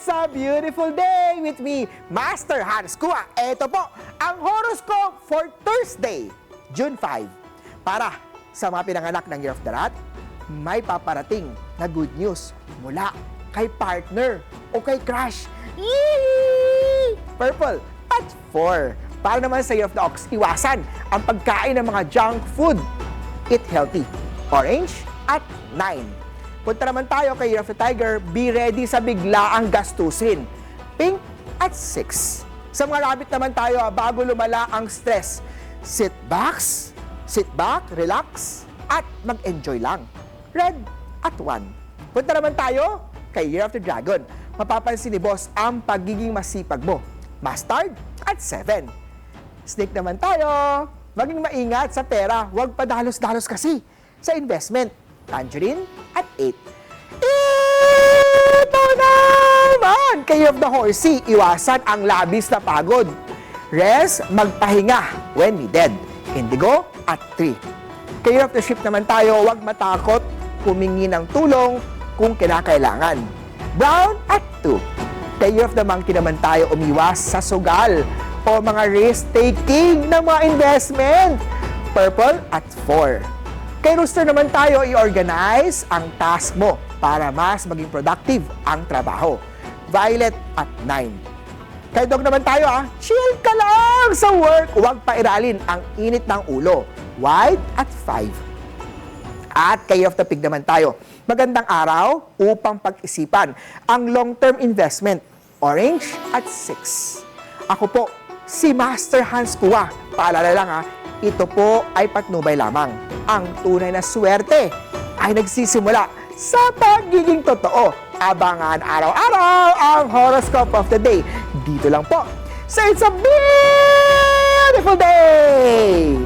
It's a beautiful day with me, Master Hans Kua. Ito po ang horoscope for Thursday, June 5. Para sa mga pinanganak ng Year of the Rat, may paparating na good news mula kay partner o kay crush. Yee! Purple at 4. Para naman sa Year of the Ox, iwasan ang pagkain ng mga junk food. Eat healthy. Orange at 9. Punta naman tayo kay Year of the Tiger, be ready sa biglaang gastusin. Pink at 6. Sa mga rabbit naman tayo, bago lumala ang stress, sit back, relax, at mag-enjoy lang. Red at 1. Punta naman tayo kay Year of the Dragon. Mapapansin ni Boss ang pagiging masipag mo. Mustard at 7. Snake naman tayo. Maging maingat sa pera, huwag padalos-dalos kasi sa investment. Tangerine at 8. Ito naman! Kayo of the Horsey, iwasan ang labis na pagod. Rest, magpahinga when needed. Indigo at 3. Kayo of the Ship naman tayo, huwag matakot humingi ng tulong kung kinakailangan. Brown at 2. Kayo of the Monkey naman tayo, umiwas sa sugal o mga risk-taking ng mga investment. Purple at 4. Kay Rooster naman tayo, i-organize ang task mo para mas maging productive ang trabaho. Violet at 9. Kay Dog naman tayo, chill ka lang sa work. Huwag pairalin ang init ng ulo. White at 5. At kay of the Pig naman tayo, magandang araw upang pag-isipan ang long-term investment. Orange at 6. Ako po, si Master Hans Kua. Paalala lang ito po ay patnubay lamang. Ang tunay na swerte ay nagsisimula sa pagiging totoo. Abangan araw-araw ang horoscope of the day. Dito lang po sa It's a Beautiful Day!